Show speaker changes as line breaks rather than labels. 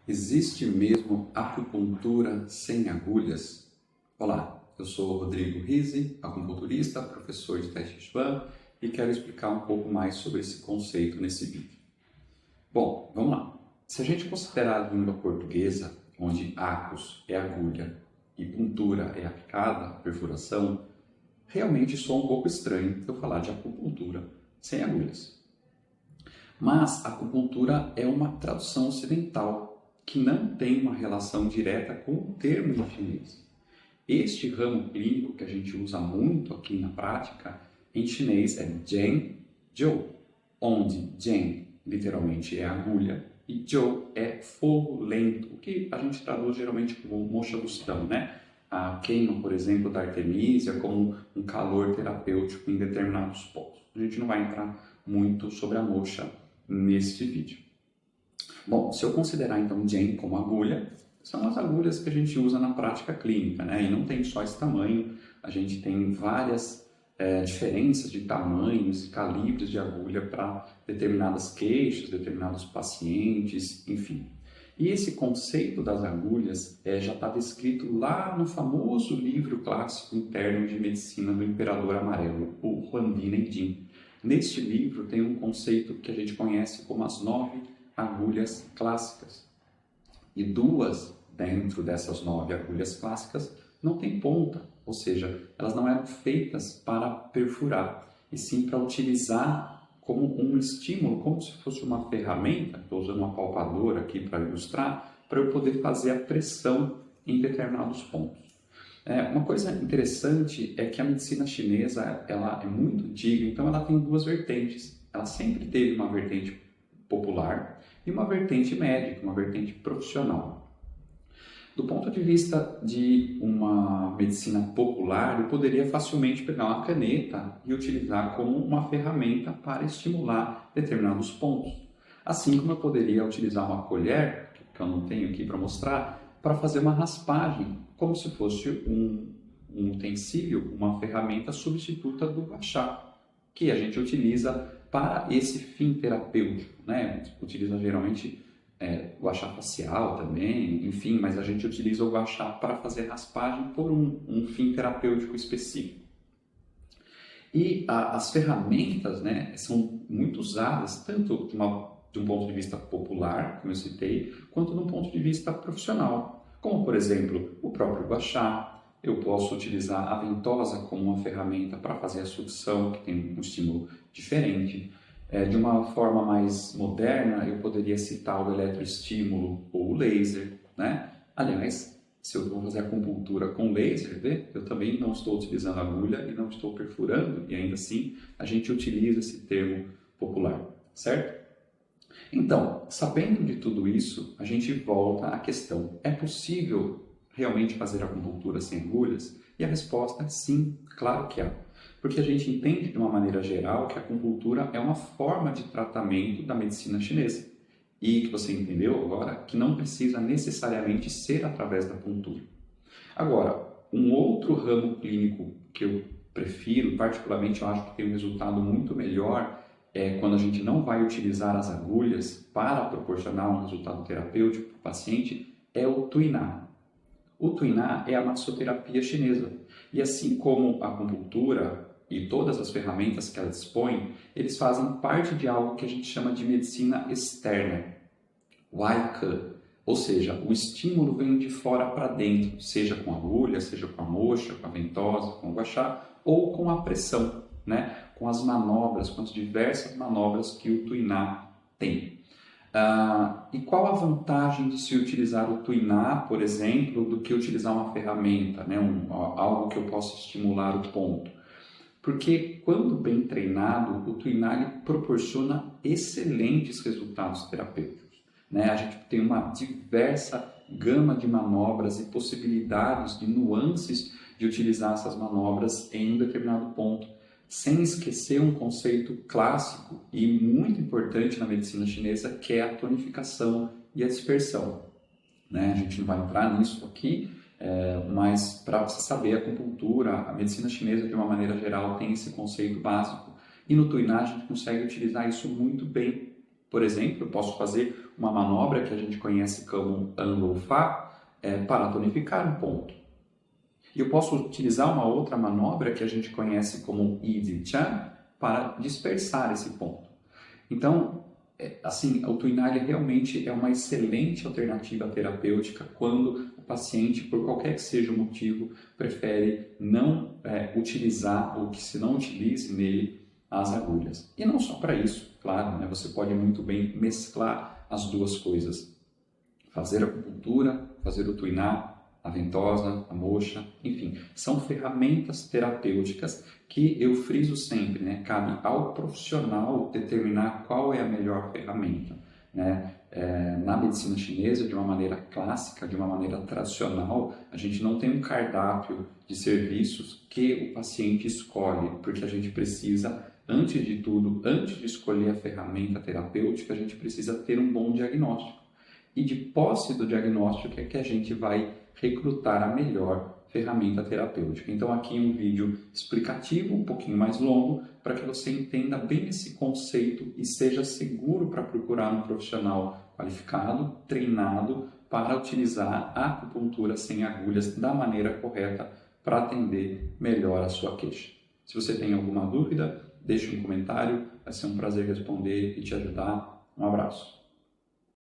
Existe mesmo acupuntura sem agulhas? Olá, eu sou o Rodrigo Rizzi, acupunturista, professor de Tai Chi Chuan e quero explicar um pouco mais sobre esse conceito nesse vídeo. Bom, vamos lá. Se a gente considerar a língua portuguesa, onde acus é agulha e puntura é a picada, a perfuração, realmente soa um pouco estranho eu falar de acupuntura sem agulhas. Mas a acupuntura é uma tradução ocidental que não tem uma relação direta com o termo em chinês. Este ramo clínico que a gente usa muito aqui na prática, em chinês é Zhen Jiu, onde Zhen literalmente é agulha e Jiu é fogo lento, o que a gente traduz geralmente como moxa do Sutão, né? A queima, por exemplo, da Artemisia como um calor terapêutico em determinados pontos. A gente não vai entrar muito sobre a moxa neste vídeo. Bom, se eu considerar então Zhen como agulha, são as agulhas que a gente usa na prática clínica, né? E não tem só esse tamanho, a gente tem várias diferenças de tamanhos e calibres de agulha para determinadas queixas, determinados pacientes, enfim. E esse conceito das agulhas já está descrito lá no famoso livro clássico interno de medicina do Imperador Amarelo, o Huangdi Neijing. Neste livro tem um conceito que a gente conhece como as 9 agulhas clássicas. E 2 dentro dessas 9 agulhas clássicas não tem ponta, ou seja, elas não eram feitas para perfurar, e sim para utilizar como um estímulo, como se fosse uma ferramenta. Estou usando uma palpadora aqui para ilustrar, para eu poder fazer a pressão em determinados pontos. Uma coisa interessante é que a medicina chinesa ela é muito antiga, então ela tem 2 vertentes. Ela sempre teve uma vertente popular e uma vertente médica, uma vertente profissional. Do ponto de vista de uma medicina popular, eu poderia facilmente pegar uma caneta e utilizar como uma ferramenta para estimular determinados pontos. Assim como eu poderia utilizar uma colher, que eu não tenho aqui para mostrar, para fazer uma raspagem, como se fosse um utensílio, uma ferramenta substituta do guachá, que a gente utiliza para esse fim terapêutico, né? Utiliza geralmente guachá facial também, enfim, mas a gente utiliza o guachá para fazer raspagem por um fim terapêutico específico. E as ferramentas, né, são muito usadas tanto de um ponto de vista popular, como eu citei, quanto de um ponto de vista profissional, como por exemplo o próprio guachá. Eu posso utilizar a ventosa como uma ferramenta para fazer a sucção, que tem um estímulo diferente. De uma forma mais moderna, eu poderia citar o eletroestímulo ou o laser, né? Aliás, se eu vou fazer acupuntura com laser, eu também não estou utilizando agulha e não estou perfurando, e ainda assim a gente utiliza esse termo popular, certo? Então, sabendo de tudo isso, a gente volta à questão: é possível realmente fazer acupuntura sem agulhas? E a resposta é sim, claro que há. Porque a gente entende de uma maneira geral que a acupuntura é uma forma de tratamento da medicina chinesa. E que você entendeu agora que não precisa necessariamente ser através da acupuntura. Agora, um outro ramo clínico que eu prefiro, particularmente eu acho que tem um resultado muito melhor, quando a gente não vai utilizar as agulhas para proporcionar um resultado terapêutico para o paciente, é o tuiná. O tuiná é a massoterapia chinesa. E assim como a acupuntura e todas as ferramentas que ela dispõe, eles fazem parte de algo que a gente chama de medicina externa, Wai-Ke, ou seja, o estímulo vem de fora para dentro, seja com a agulha, seja com a moxa, com a ventosa, com o guachá, ou com a pressão, né? Com as manobras, com as diversas manobras que o tuiná tem. E qual a vantagem de se utilizar o tuiná, por exemplo, do que utilizar uma ferramenta, né? Algo que eu possa estimular o ponto? Porque quando bem treinado, o tuiná proporciona excelentes resultados terapêuticos, né? A gente tem uma diversa gama de manobras e possibilidades de nuances de utilizar essas manobras em um determinado ponto, sem esquecer um conceito clássico e muito importante na medicina chinesa, que é a tonificação e a dispersão, né? A gente não vai entrar nisso aqui, mas para você saber, a acupuntura, a medicina chinesa de uma maneira geral tem esse conceito básico, e no tuiná a gente consegue utilizar isso muito bem. Por exemplo, eu posso fazer uma manobra que a gente conhece como Anlofá para tonificar um ponto. E eu posso utilizar uma outra manobra que a gente conhece como Yi Chan para dispersar esse ponto. Então, assim, o Tuinalha realmente é uma excelente alternativa terapêutica quando o paciente, por qualquer que seja o motivo, prefere não utilizar ou que se não utilize nele as agulhas. E não só para isso, claro, né? Você pode muito bem mesclar as duas coisas. Fazer a acupuntura, fazer o tuiná, a ventosa, a moxa, enfim, são ferramentas terapêuticas que eu friso sempre, né? Cabe ao profissional determinar qual é a melhor ferramenta, né? Na medicina chinesa, de uma maneira clássica, de uma maneira tradicional, a gente não tem um cardápio de serviços que o paciente escolhe, porque a gente precisa, antes de tudo, antes de escolher a ferramenta terapêutica, a gente precisa ter um bom diagnóstico. E de posse do diagnóstico é que a gente vai recrutar a melhor ferramenta terapêutica. Então aqui um vídeo explicativo, um pouquinho mais longo, para que você entenda bem esse conceito e seja seguro para procurar um profissional qualificado, treinado, para utilizar a acupuntura sem agulhas da maneira correta para atender melhor a sua queixa. Se você tem alguma dúvida, deixe um comentário, vai ser um prazer responder e te ajudar. Um abraço.